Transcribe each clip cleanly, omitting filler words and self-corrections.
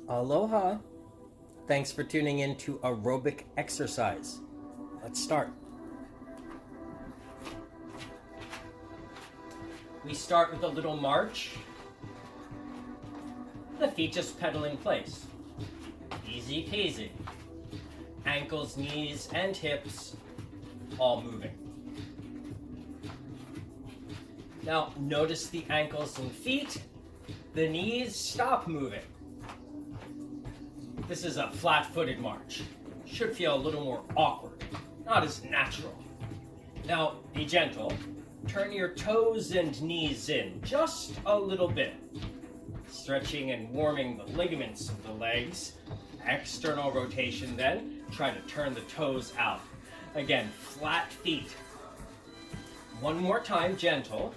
Aloha. Thanks for tuning in to Aerobic Exercise. Let's start. We start with a little march. The feet just pedal in place. Easy peasy. Ankles, knees, and hips all moving. Now notice the ankles and feet. The knees stop moving. This is a flat-footed march. Should feel a little more awkward, not as natural. Now, be gentle. Turn your toes and knees in just a little bit. Stretching and warming the ligaments of the legs. External rotation then. Try to turn the toes out. Again, flat feet. One more time, gentle.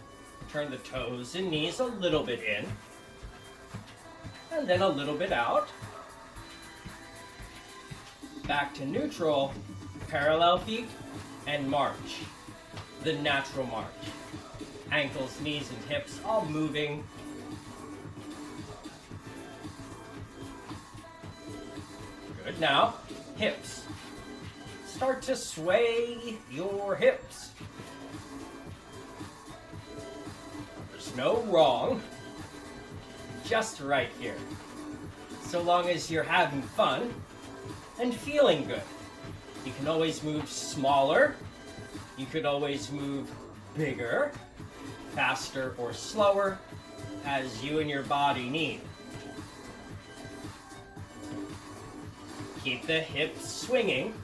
Turn the toes and knees a little bit in. And then a little bit out. Back to neutral, parallel feet, and march. The natural march. Ankles, knees, and hips all moving. Good. Now, hips. Start to sway your hips. There's no wrong. Just right here. So long as you're having fun and feeling good. You can always move smaller. You could always move bigger, faster or slower, as you and your body need. Keep the hips swinging.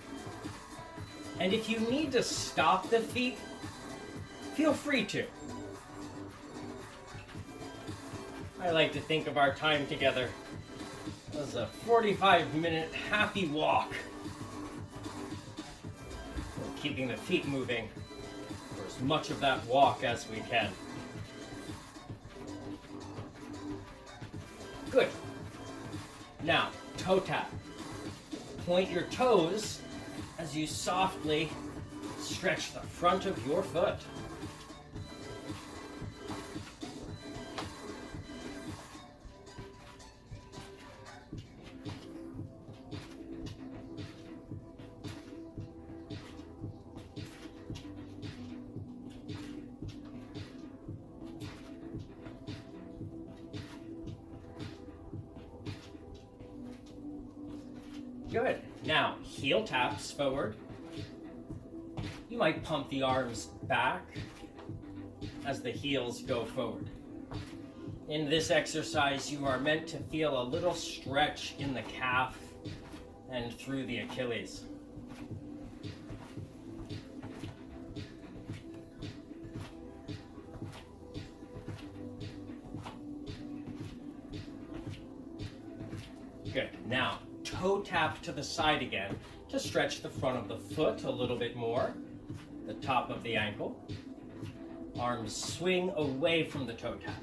And if you need to stop the feet, feel free to. I like to think of our time together as a 45-minute happy walk. We're keeping the feet moving for as much of that walk as we can. Good. Now, toe tap. Point your toes as you softly stretch the front of your foot. Good. Now, heel taps forward. You might pump the arms back as the heels go forward. In this exercise, you are meant to feel a little stretch in the calf and through the Achilles. Good. Now, toe tap to the side again to stretch the front of the foot a little bit more, the top of the ankle. Arms swing away from the toe tap.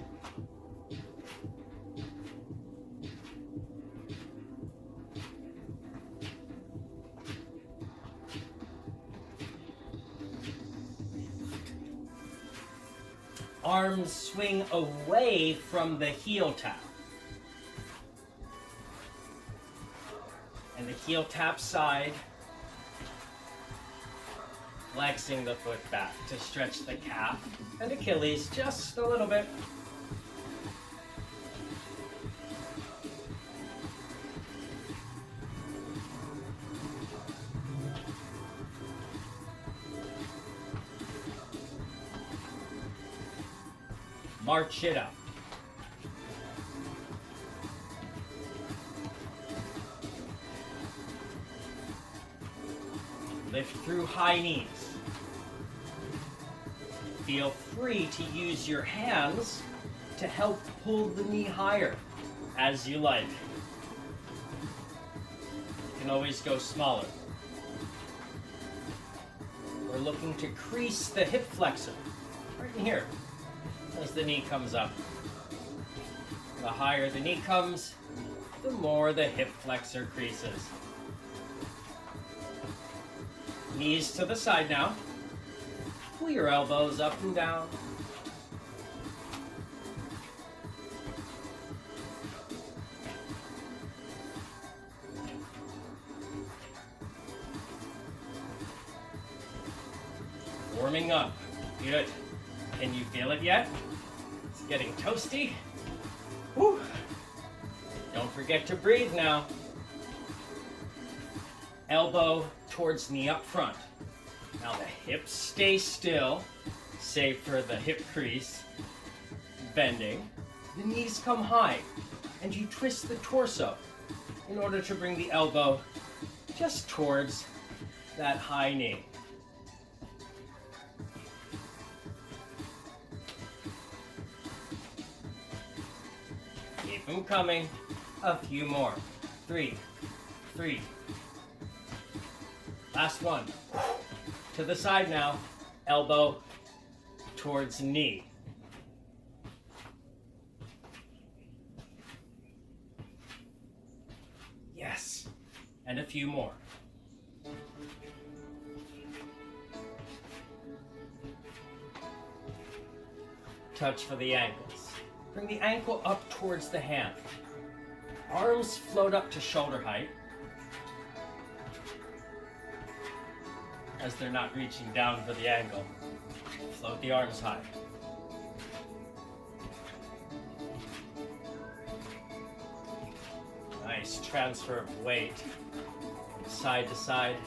Arms swing away from the heel tap. And the heel tap side, flexing the foot back to stretch the calf and Achilles just a little bit. March it up. Lift through high knees. Feel free to use your hands to help pull the knee higher as you like. You can always go smaller. We're looking to crease the hip flexor right in here as the knee comes up. The higher the knee comes, the more the hip flexor creases. Knees to the side now. Pull your elbows up and down. warming up. Good. Can you feel it yet? It's getting toasty. Whew. Don't forget to breathe now. Elbow towards knee up front. Now the hips stay still, save for the hip crease. Bending. The knees come high, and you twist the torso in order to bring the elbow just towards that high knee. Keep them coming. A few more. 3, 3. Last one. To the side now. Elbow towards knee. Yes. And a few more. Touch for the ankles. Bring the ankle up towards the hand. Arms float up to shoulder height as they're not reaching down for the ankle. Float the arms high. Nice transfer of weight from side to side.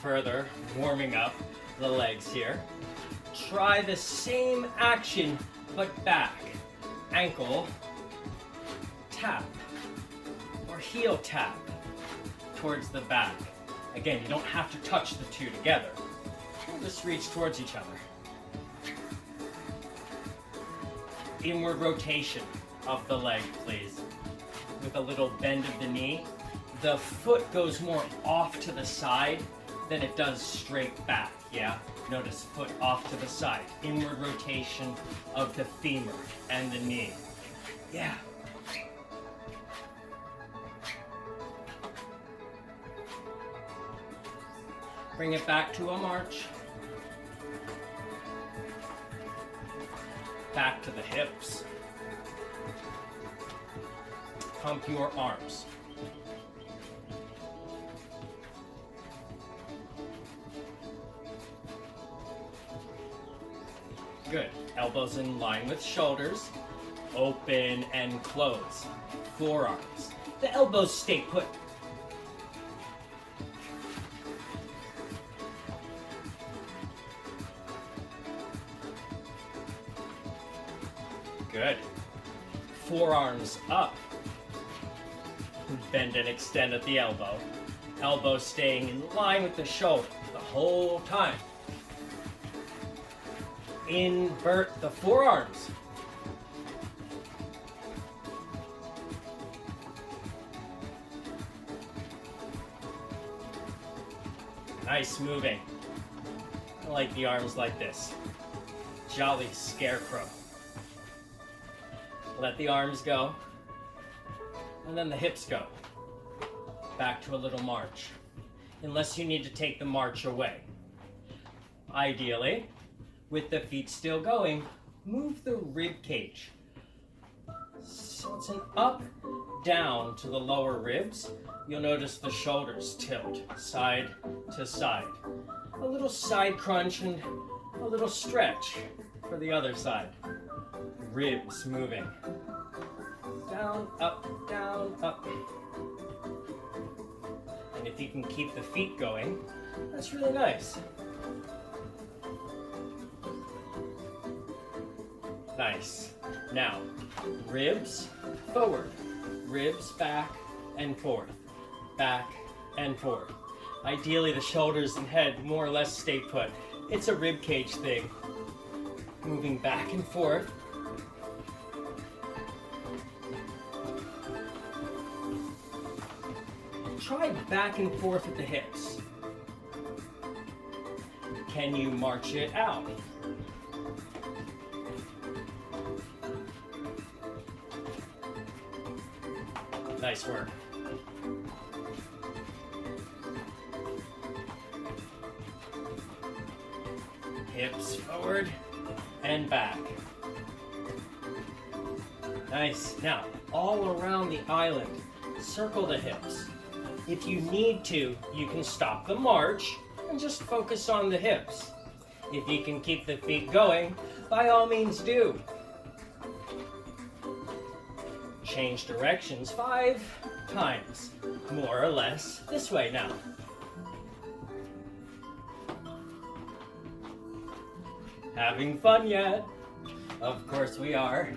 Further warming up the legs here. Try the same action but back. Ankle tap or heel tap towards the back. Again, you don't have to touch the two together. Just reach towards each other. Inward rotation of the leg, please. With a little bend of the knee. The foot goes more off to the side than it does straight back, yeah? Notice foot off to the side. Inward rotation of the femur and the knee. Yeah. Bring it back to a march. Back to the hips. Pump your arms. Good. Elbows in line with shoulders. Open and close. Forearms. The elbows stay put. Good. Forearms up. Bend and extend at the elbow. Elbow staying in line with the shoulder the whole time. Invert the forearms. Nice moving. I like the arms like this. Jolly scarecrow. Let the arms go. And then the hips go. Back to a little march. Unless you need to take the march away. Ideally, with the feet still going, move the rib cage. So it's an up, down to the lower ribs. You'll notice the shoulders tilt side to side. A little side crunch and a little stretch for the other side. Ribs moving. Down, up, down, up. And if you can keep the feet going, that's really nice. Nice. Now, ribs forward, ribs back and forth, back and forth. Ideally, the shoulders and head more or less stay put. It's a rib cage thing. Moving back and forth. Try back and forth with the hips. Can you march it out? Nice work. Hips forward and back. Nice. Now, all around the island, circle the hips. If you need to, you can stop the march and just focus on the hips. If you can keep the feet going, by all means do. Change directions 5 times, more or less, this way now. Having fun yet? Of course we are.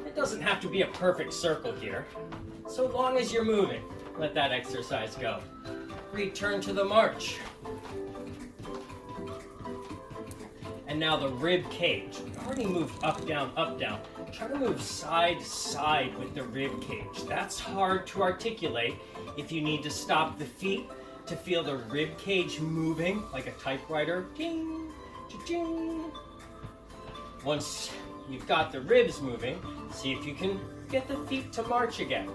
It doesn't have to be a perfect circle here. So long as you're moving, let that exercise go. Return to the march. And now the rib cage. We've already moved up, down, up, down. Try to move side to side with the rib cage. That's hard to articulate if you need to stop the feet to feel the rib cage moving like a typewriter. Ding, cha-ching. Once you've got the ribs moving, see if you can get the feet to march again.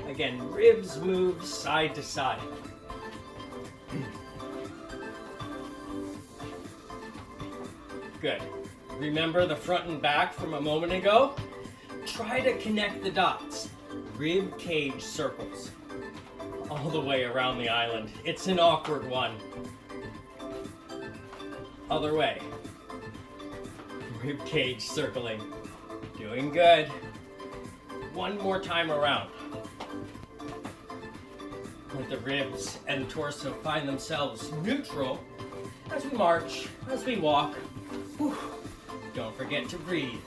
Again, ribs move side to side. Good. Remember the front and back from a moment ago? Try to connect the dots. Rib cage circles. All the way around the island. It's an awkward one. Other way. Rib cage circling. Doing good. One more time around. Let the ribs and torso find themselves neutral as we march, as we walk. Whew. Don't forget to breathe.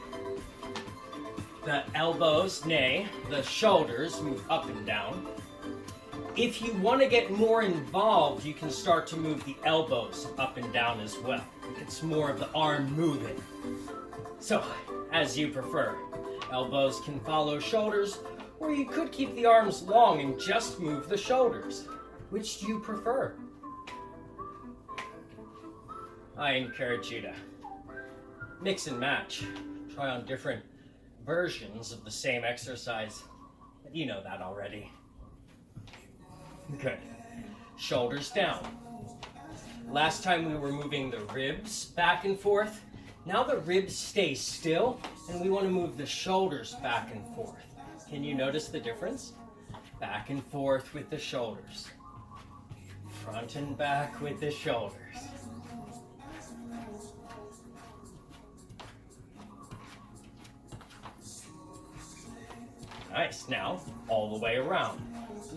The elbows, nay, the shoulders move up and down. If you want to get more involved, you can start to move the elbows up and down as well. It's more of the arm moving. So, as you prefer. Elbows can follow shoulders, or you could keep the arms long and just move the shoulders. Which do you prefer? I encourage you to mix and match. Try on different versions of the same exercise. But you know that already. Good. Shoulders down. Last time we were moving the ribs back and forth. Now the ribs stay still, and we want to move the shoulders back and forth. Can you notice the difference? Back and forth with the shoulders. Front and back with the shoulders. Nice. Now, all the way around.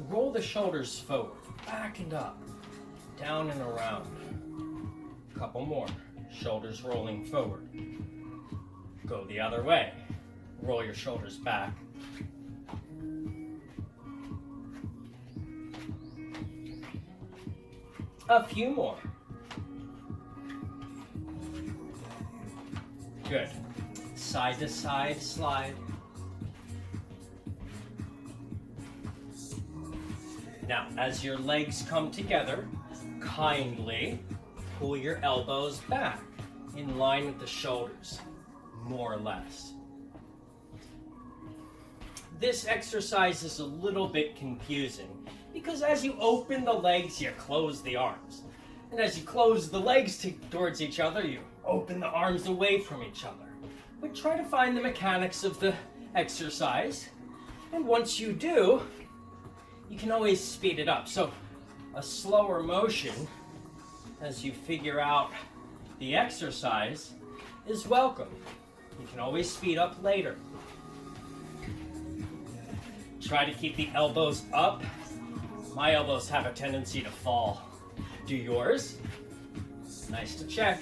Roll the shoulders forward, back and up, down and around. A couple more. Shoulders rolling forward. Go the other way. Roll your shoulders back. A few more. Good. Side to side slide. Now, as your legs come together, kindly pull your elbows back in line with the shoulders, more or less. This exercise is a little bit confusing because as you open the legs, you close the arms. And as you close the legs towards each other, you open the arms away from each other. But try to find the mechanics of the exercise. And once you do, you can always speed it up. So a slower motion as you figure out the exercise is welcome. You can always speed up later. Try to keep the elbows up. My elbows have a tendency to fall. Do yours? Nice to check.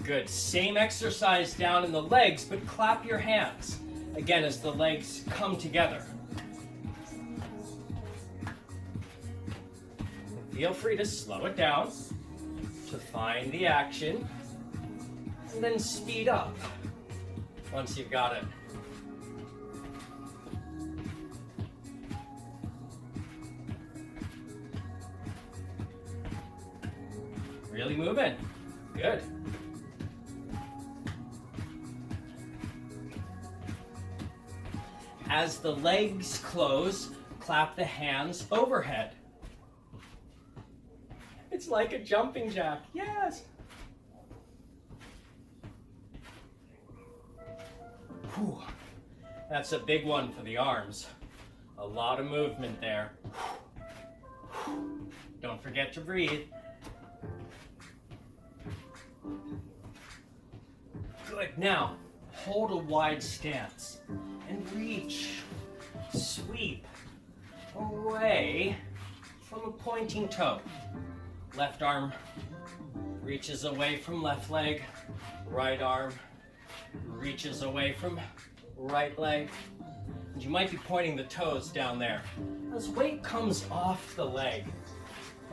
Good. Same exercise down in the legs, but clap your hands. Again, as the legs come together. Feel free to slow it down to find the action, and then speed up once you've got it. Really moving. Good. As the legs close, clap the hands overhead. It's like a jumping jack. Yes. Whew. That's a big one for the arms. A lot of movement there. Don't forget to breathe. Good. Now, hold a wide stance and reach, sweep away from a pointing toe. Left arm reaches away from left leg. Right arm reaches away from right leg. And you might be pointing the toes down there. As weight comes off the leg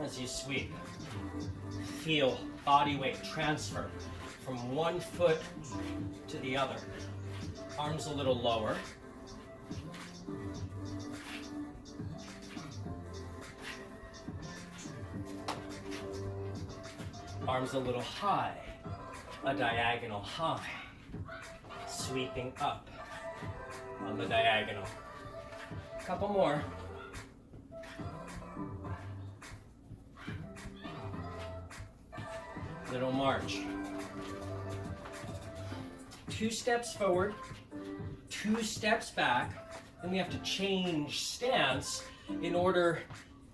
as you sweep, feel body weight transfer from one foot to the other. Arms a little lower. Arms a little high, a diagonal high, sweeping up on the diagonal. Couple more. Little march. 2 steps forward, 2 steps back, and we have to change stance in order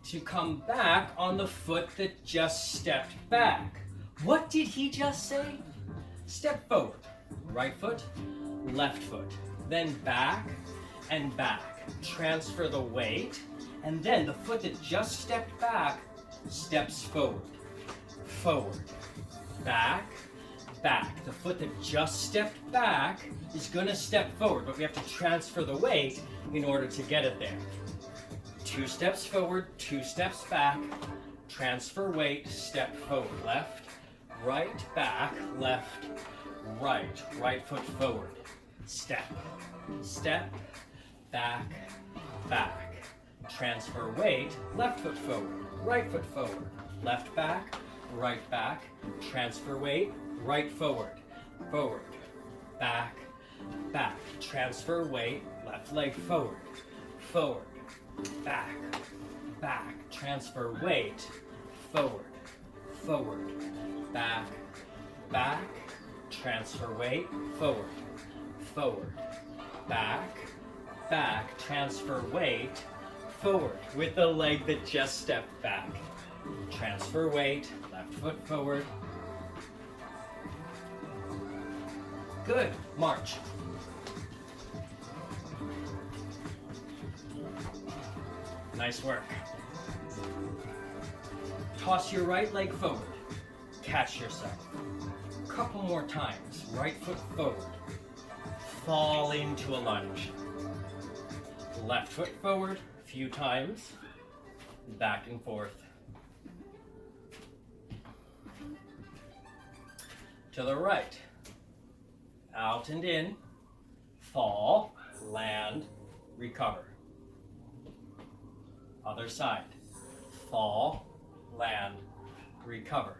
to come back on the foot that just stepped back. What did he just say? Step forward, right foot, left foot, then back and back. Transfer the weight, and then the foot that just stepped back steps forward, forward, back, back. The foot that just stepped back is gonna step forward, but we have to transfer the weight in order to get it there. 2 steps forward, 2 steps back, transfer weight, step forward, left, right, back, left, right foot forward, step, step, back, back, transfer weight, left foot forward, right foot forward, left back, transfer weight, right forward, forward, back, back, transfer weight, left leg forward, forward, back, back, transfer weight, forward, forward, back, back, transfer weight, forward, forward, back, back, transfer weight, forward, with the leg that just stepped back. Transfer weight, left foot forward. Good, march. Nice work. Toss your right leg forward. Catch yourself. Couple more times. Right foot forward. Fall into a lunge. Left foot forward a few times. Back and forth. To the right. Out and in. Fall, land, recover. Other side. Fall, land, recover.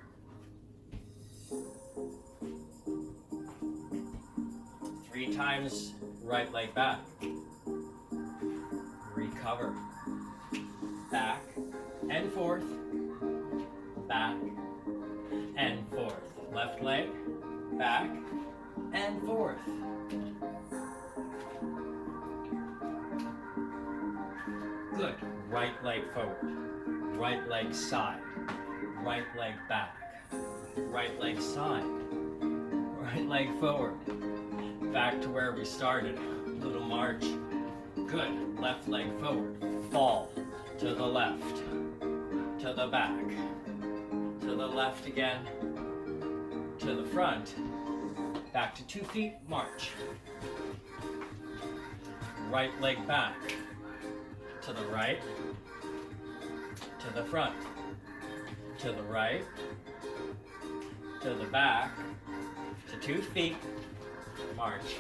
Three times, right leg back. Recover. Back and forth. Back and forth. Left leg, back and forth. Good. Right leg forward. Right leg side. Right leg back. Right leg side. Right leg forward. Back to where we started. Little march. Good. Left leg forward. Fall. To the left. To the back. To the left again. To the front. Back to 2 feet. March. Right leg back. To the right. To the front. To the right. To the back. To 2 feet. March.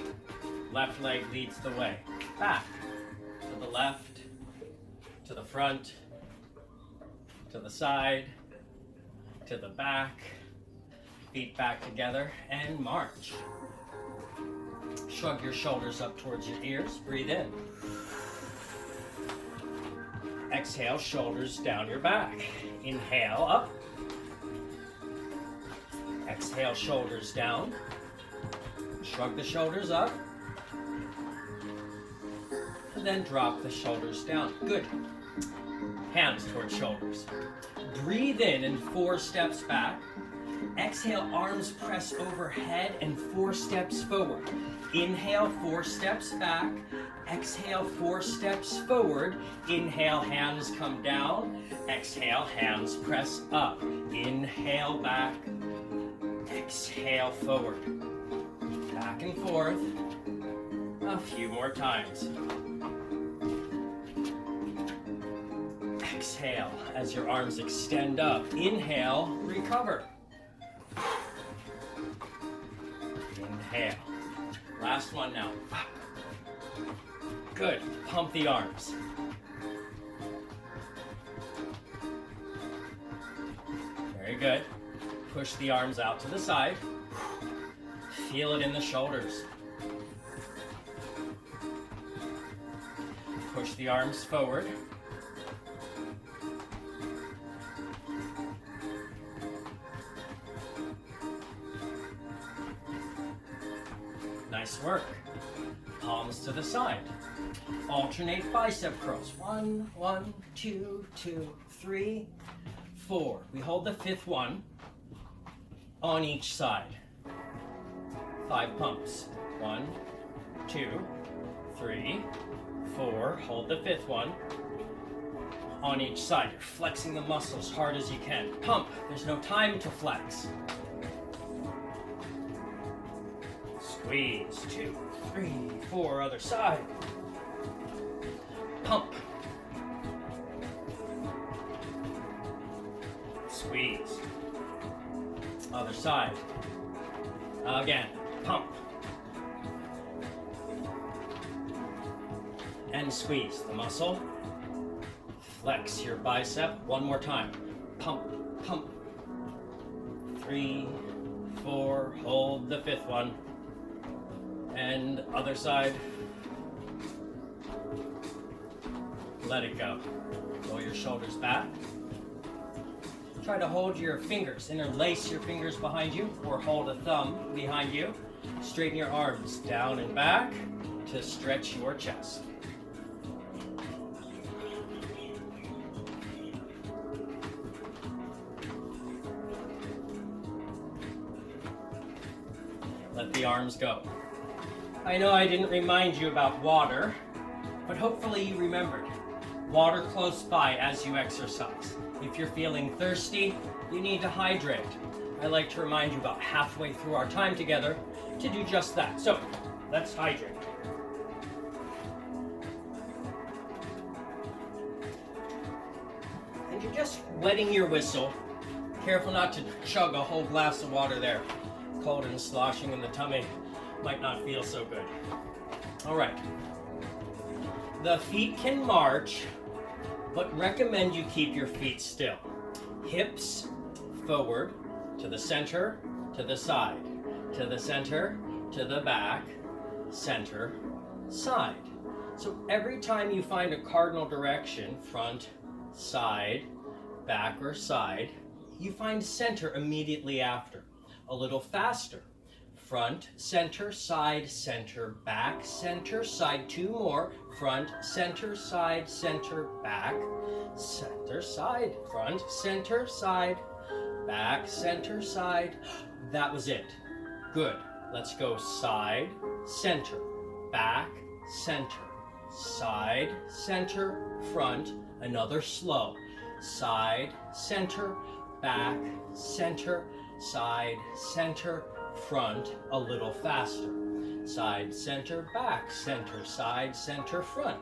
Left leg leads the way. Back. To the left. To the front. To the side. To the back. Feet back together and march. Shrug your shoulders up towards your ears. Breathe in. Exhale, shoulders down your back. Inhale, up. Exhale, shoulders down. Shrug the shoulders up. then drop the shoulders down. Good. Hands towards shoulders. Breathe in and 4 steps back. Exhale, arms press overhead and 4 steps forward. Inhale, 4 steps back. Exhale, 4 steps forward. Inhale, hands come down. Exhale, hands press up. Inhale, back. Exhale, forward. Back and forth. A few more times. Exhale as your arms extend up. Inhale, recover. Inhale. Last one now. Good. Pump the arms. Very good. Push the arms out to the side. Feel it in the shoulders. Push the arms forward. Nice work. Palms to the side. Alternate bicep curls. 1, 1, 2, 2, 3, 4. We hold the 5th one on each side. 5 pumps. 1, 2, 3, 4. Hold the 5th one on each side. You're flexing the muscles hard as you can. Pump. There's no time to flex. Squeeze. 2, 3, 4. Other side. Pump. Squeeze. Other side. Again. Pump. And squeeze the muscle. Flex your bicep. One more time. Pump, pump. 3, 4. Hold the 5th one. And other side. Let it go. Roll your shoulders back. Try to hold your fingers, interlace your fingers behind you, or hold a thumb behind you. Straighten your arms down and back to stretch your chest. Let the arms go. I know I didn't remind you about water, but hopefully you remembered. Water close by as you exercise. If you're feeling thirsty, you need to hydrate. I like to remind you about halfway through our time together to do just that. So, let's hydrate. And you're just wetting your whistle. Careful not to chug a whole glass of water there. Cold and sloshing in the tummy might not feel so good. All right. The feet can march, but recommend you keep your feet still. Hips forward, to the center, to the side, to the center, to the back, center, side. So every time you find a cardinal direction, front, side, back, or side, you find center immediately after. A little faster. Front, center, side, back, center, side. 2 more. Front, center, side, back, center, side. Front, center, side, back, center, side. That was it. Good. Let's go side, center, back, center, side, center, front. Another slow. Side, center, back, center, side, center, front. A little faster. Side, center, back, center, side, center, front.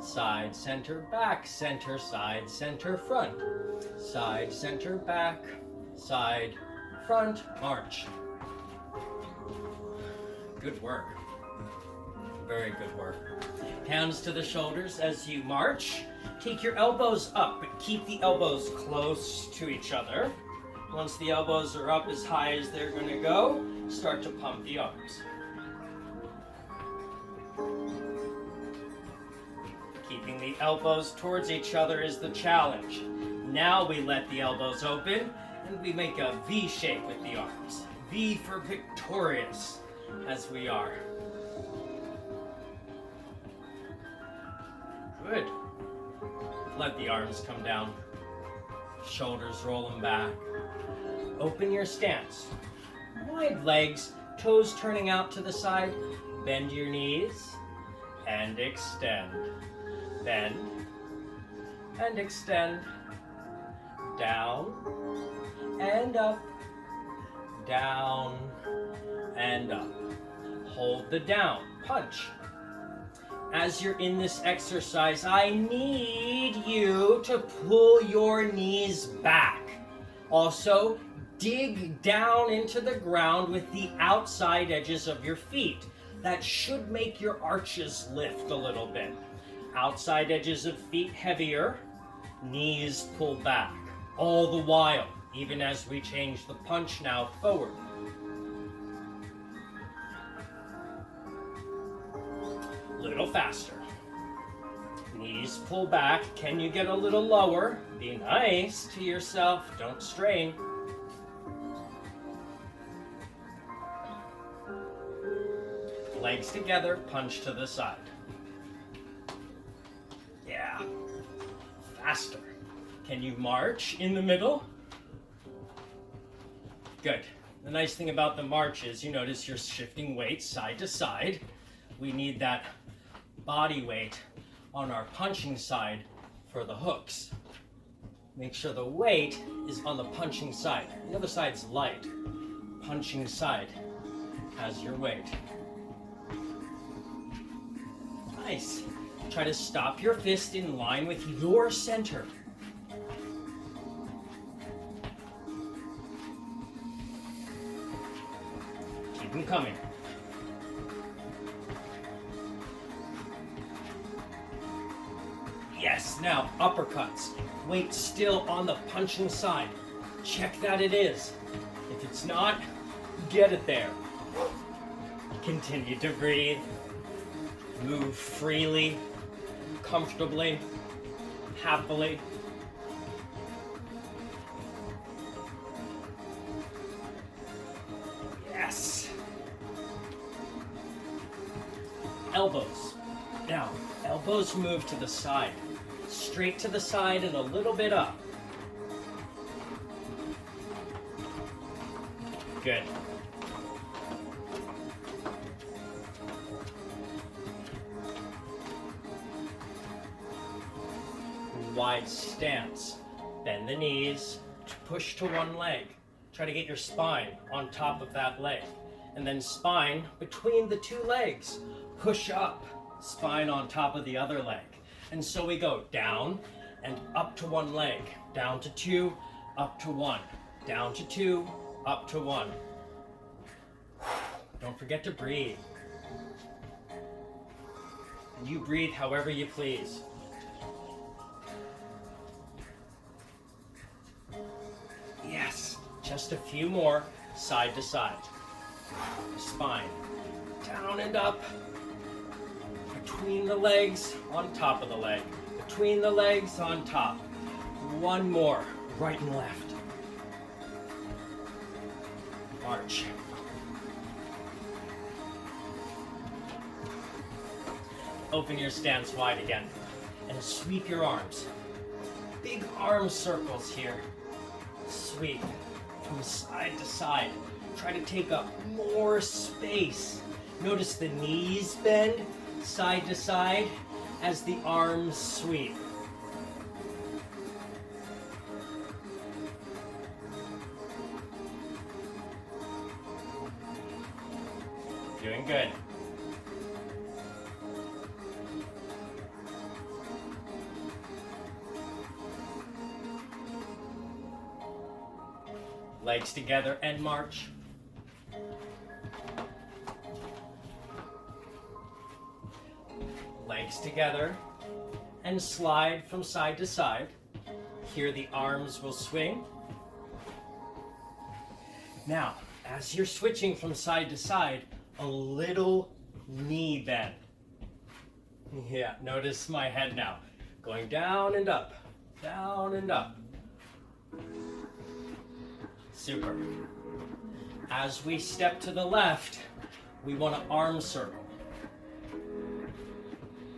Side, center, back, center, side, center, front. Side, center, back, side, front, march. Good work. Very good work. Hands to the shoulders as you march. Take your elbows up, but keep the elbows close to each other. Once the elbows are up as high as they're going to go, start to pump the arms. Keeping the elbows towards each other is the challenge. Now we let the elbows open and we make a V shape with the arms. V for victorious, as we are. Good. Let the arms come down. Shoulders rolling back. Open your stance. Wide legs, toes turning out to the side. Bend your knees and extend. Bend and extend. Down and up. Down and up. Hold the down. Punch. As you're in this exercise, I need you to pull your knees back. Also, dig down into the ground with the outside edges of your feet. That should make your arches lift a little bit. Outside edges of feet heavier, knees pull back. All the while, even as we change the punch now forward. Little faster. Knees pull back. Can you get a little lower? Be nice to yourself. Don't strain. Legs together, punch to the side. Yeah. Faster. Can you march in the middle? Good. The nice thing about the march is you notice you're shifting weight side to side. We need that body weight on our punching side for the hooks. Make sure the weight is on the punching side. The other side's light. Punching side has your weight. Nice. Try to stop your fist in line with your center. Keep them coming. Yes, now uppercuts. Weight still on the punching side. Check that it is. If it's not, get it there. Continue to breathe. Move freely, comfortably, happily. Yes. Elbows. Now, elbows move to the side. Straight to the side and a little bit up. Good. Wide stance. Bend the knees, push to one leg. Try to get your spine on top of that leg. And then spine between the two legs. Push up, spine on top of the other leg. And so we go down and up to one leg. Down to two, up to one. Down to two, up to one. Don't forget to breathe. And you breathe however you please. Yes, just a few more, side to side. Spine, down and up. Between the legs, on top of the leg. Between the legs, on top. One more, right and left. March. Open your stance wide again and sweep your arms. Big arm circles here. Sweep from side to side. Try to take up more space. Notice the knees bend side to side as the arms sweep. Doing good. Legs together and march. Legs together and slide from side to side. Here the arms will swing. Now, as you're switching from side to side, a little knee bend. Yeah, notice my head now. Going down and up, down and up. Super. As we step to the left, we want to arm circle.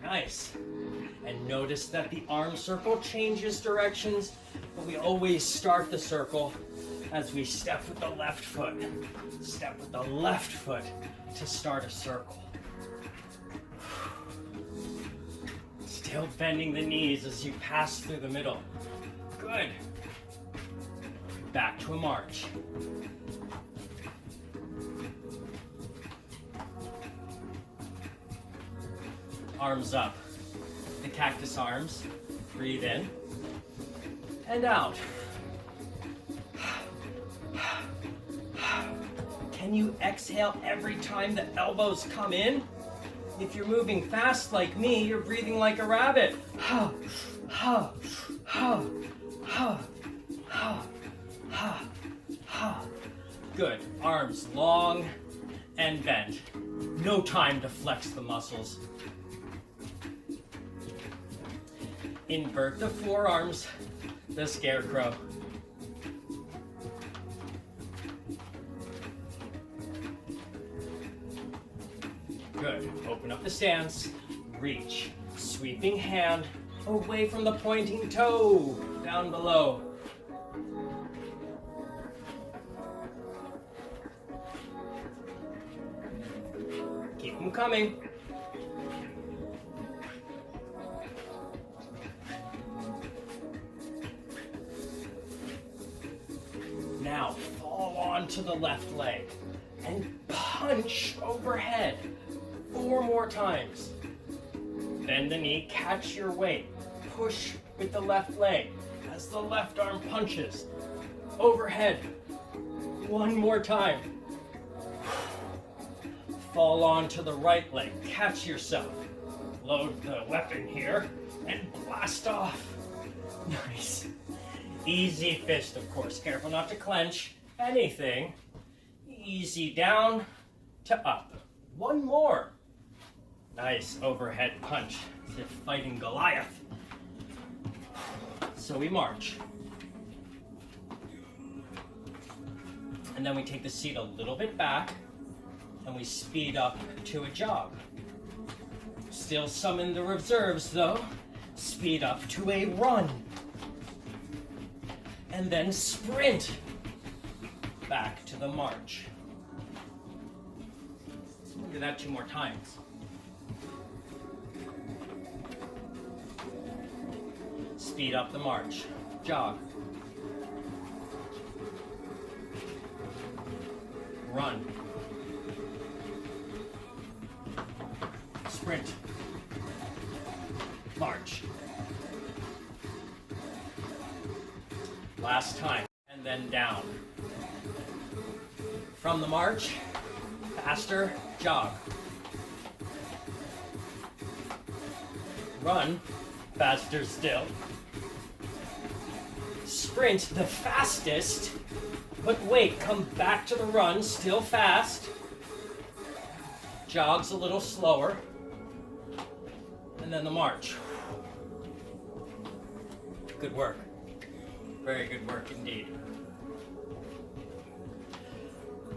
Nice. And notice that the arm circle changes directions, but we always start the circle as we step with the left foot. Step with the left foot to start a circle. Still bending the knees as you pass through the middle. Good. Back to a march. Arms up. The cactus arms. Breathe in and out. Can you exhale every time the elbows come in? If you're moving fast like me, you're breathing like a rabbit. Ha, ha, ha, ha, ha, ha, ha. Good. Arms long and bent. No time to flex the muscles. Invert the forearms, the scarecrow. Good. Open up the stance. Reach. Sweeping hand away from the pointing toe. Down below. Keep them coming. Now fall onto the left leg and punch overhead 4 more times. Bend the knee, catch your weight. Push with the left leg as the left arm punches overhead 1 more time. Fall onto the right leg, catch yourself. Load the weapon here and blast off. Nice. Easy fist, of course. Careful not to clench anything. Easy down to up. 1 more. Nice overhead punch, as if fighting Goliath. So we march. And then we take the seat a little bit back, and we speed up to a jog. Still summon the reserves, though. Speed up to a run. And then sprint back to the march. We'll do that 2 more times. Speed up the march. Jog. Run. Sprint. March. Last time. And then down. From the march, faster, jog. Run, faster still. Sprint the fastest, but wait, come back to the run, still fast. Jogs a little slower. And then the march. Good work. Very good work indeed.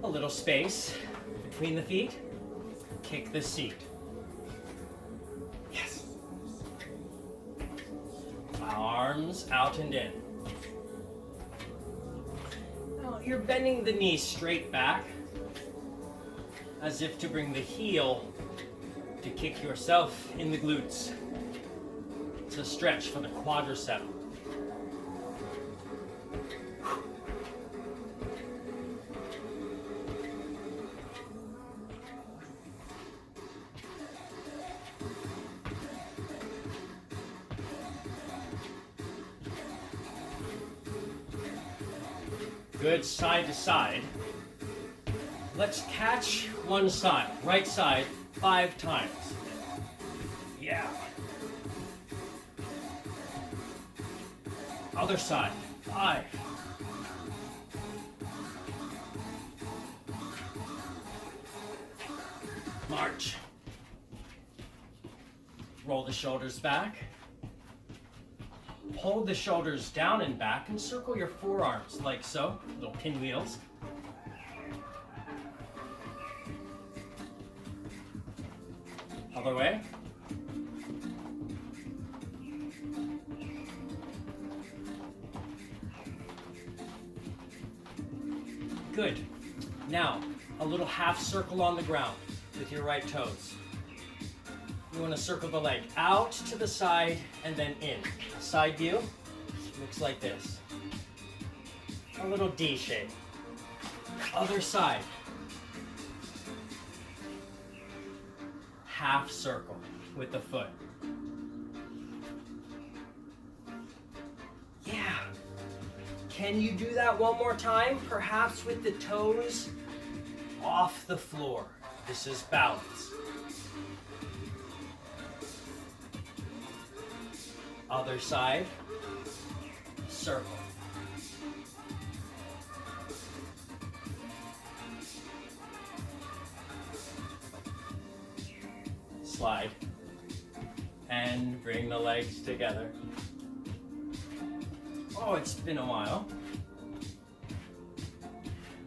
A little space between the feet. Kick the seat. Yes. Arms out and in. Now you're bending the knee straight back, as if to bring the heel to kick yourself in the glutes. It's a stretch for the quadricep. Good, side to side. Let's catch one side, right side, 5 times. Yeah. Other side, 5. March. Roll the shoulders back. Hold the shoulders down and back and circle your forearms like so, little pinwheels. Other way. Good. Now, a little half circle on the ground with your right toes. You want to circle the leg out to the side and then in. Side view looks like this. A little D shape. Other side. Half circle with the foot. Yeah. Can you do that one more time? Perhaps with the toes off the floor. This is balance. Other side. Circle. Slide. And bring the legs together. Oh, it's been a while.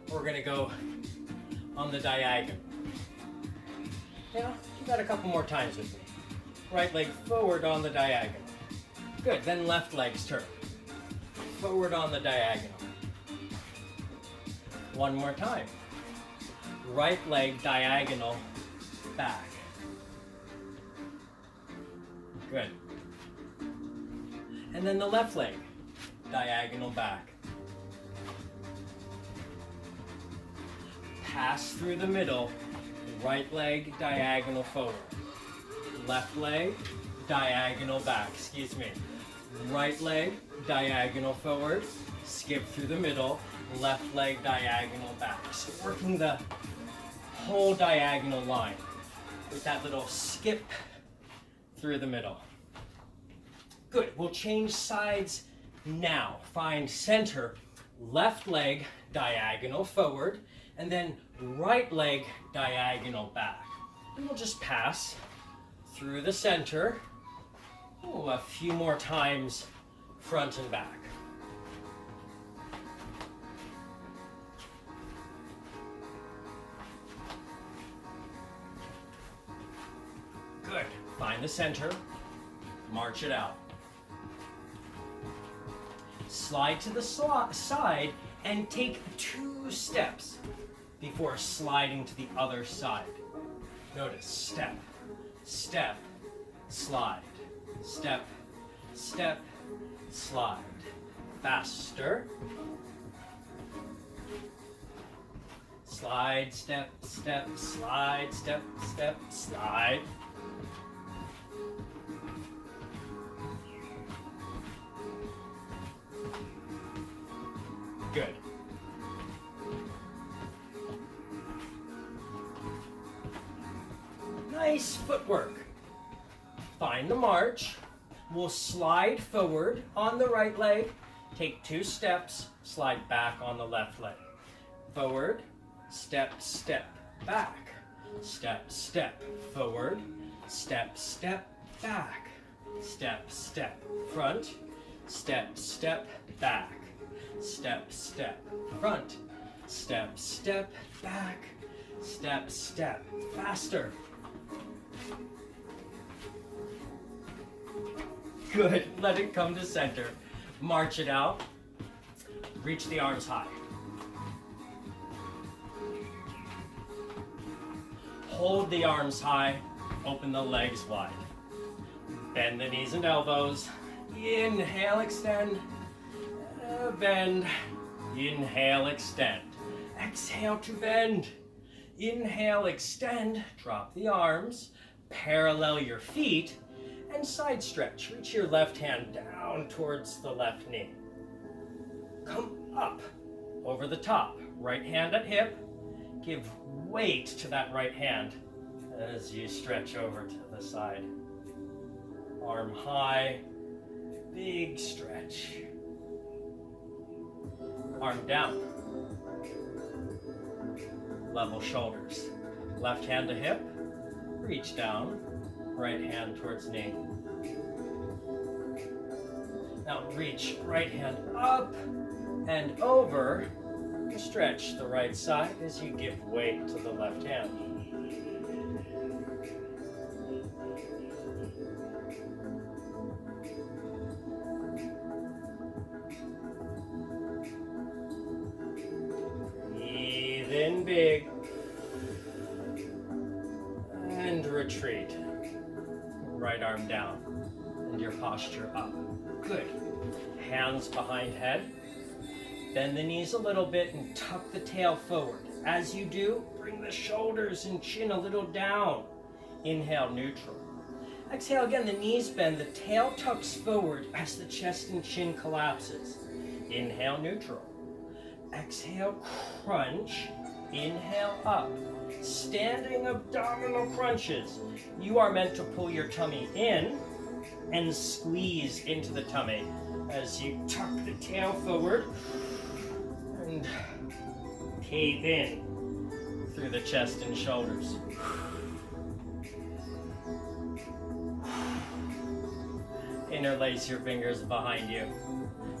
We're gonna go on the diagonal. Yeah, you got a couple more times with me. Right leg forward on the diagonal. Good, then left leg's turn. Forward on the diagonal. One more time. Right leg diagonal back. Good. And then the left leg diagonal back. Pass through the middle. Right leg diagonal forward. Left leg diagonal back. Excuse me. Right leg diagonal forward. Skip through the middle. Left leg diagonal back. So working the whole diagonal line with that little skip through the middle. Good. We'll change sides now. Find center. Left leg diagonal forward, and then right leg diagonal back. And we'll just pass through the center. Ooh, a few more times, front and back. Good. Find the center. March it out. Slide to the side and take 2 steps before sliding to the other side. Notice step, step, slide, step, step, slide. Faster. Slide, step, step, slide, step, step, slide. Good. Nice footwork. Find the march. We'll slide forward on the right leg. Take 2 steps. Slide back on the left leg. Forward. Step, step, back. Step, step, forward. Step, step, back. Step, step, front. Step, step, back. Step, step, front. Step, step, back. Step, step, faster. Good, let it come to center. March it out. Reach the arms high. Hold the arms high. Open the legs wide. Bend the knees and elbows. Inhale, extend. Bend. Inhale, extend. Exhale to bend. Inhale, extend. Drop the arms. Parallel your feet. And side stretch. Reach your left hand down towards the left knee. Come up. Over the top. Right hand at hip. Give weight to that right hand as you stretch over to the side. Arm high. Big stretch. Arm down. Level shoulders. Left hand to hip. Reach down. Right hand towards knee. Now reach right hand up and over. Stretch the right side as you give weight to the left hand. big. And retreat. Right arm down. And your posture up. Good. Hands behind head. Bend the knees a little bit and tuck the tail forward. As you do, bring the shoulders and chin a little down. Inhale, neutral. Exhale again, the knees bend, the tail tucks forward as the chest and chin collapses. Inhale, neutral. Exhale, crunch. Inhale, up. Standing abdominal crunches. You are meant to pull your tummy in and squeeze into the tummy as you tuck the tail forward and cave in through the chest and shoulders. Interlace your fingers behind you.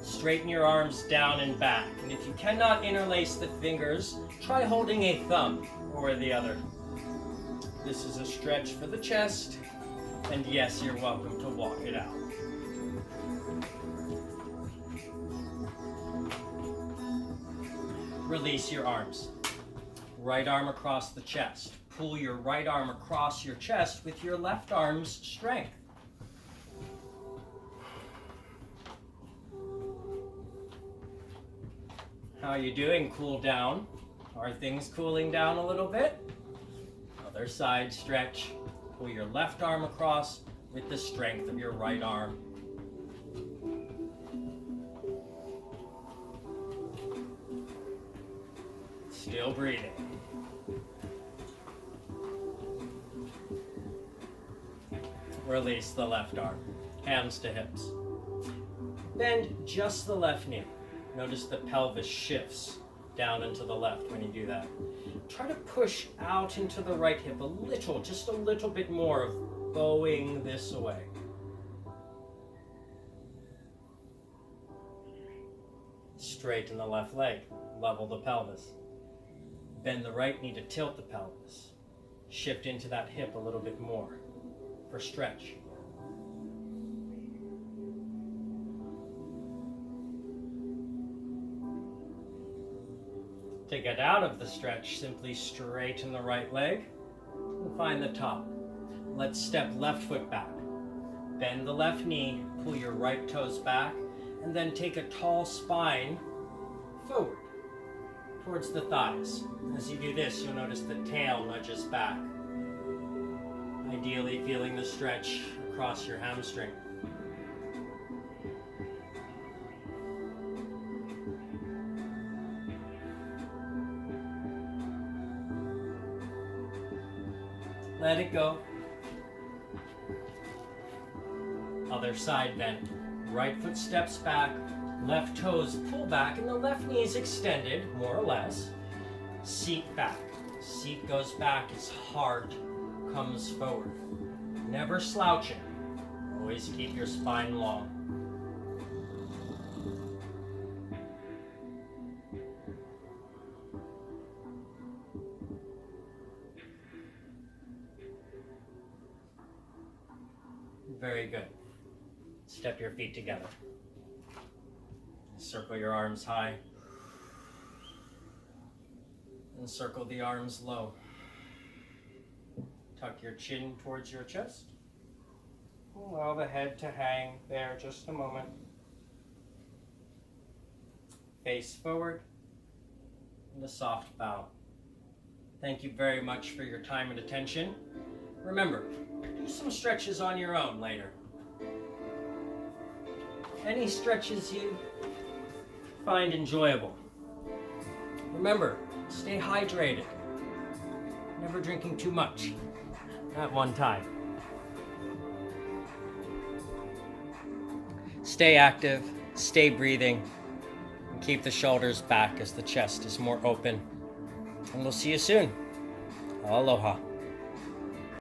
Straighten your arms down and back. And if you cannot interlace the fingers, try holding a thumb or the other. This is a stretch for the chest. And yes, you're welcome to walk it out. Release your arms. Right arm across the chest. Pull your right arm across your chest with your left arm's strength. How are you doing? Cool down. Are things cooling down a little bit? Other side stretch. Pull your left arm across with the strength of your right arm. Still breathing. Release the left arm. Hands to hips. Bend just the left knee. Notice the pelvis shifts down into the left when you do that. Try to push out into the right hip a little, just a little bit more of bowing this away. Straighten the left leg, level the pelvis. Bend the right knee to tilt the pelvis. Shift into that hip a little bit more for stretch. To get out of the stretch, simply straighten the right leg and find the top. Let's step left foot back. Bend the left knee, pull your right toes back, and then take a tall spine forward towards the thighs. As you do this, you'll notice the tail nudges back, ideally feeling the stretch across your hamstring. Let it go. Other side bend. Right foot steps back, left toes pull back, and the left knee is extended, more or less. Seat back. Seat goes back as heart comes forward. Never slouching. Always keep your spine long. Very good. Step your feet together. Circle your arms high. And circle the arms low. Tuck your chin towards your chest. Allow the head to hang there just a moment. Face forward. And a soft bow. Thank you very much for your time and attention. Remember, do some stretches on your own later. Any stretches you find enjoyable. Remember, stay hydrated. Never drinking too much at one time. Stay active, stay breathing, and keep the shoulders back as the chest is more open. And we'll see you soon. Aloha.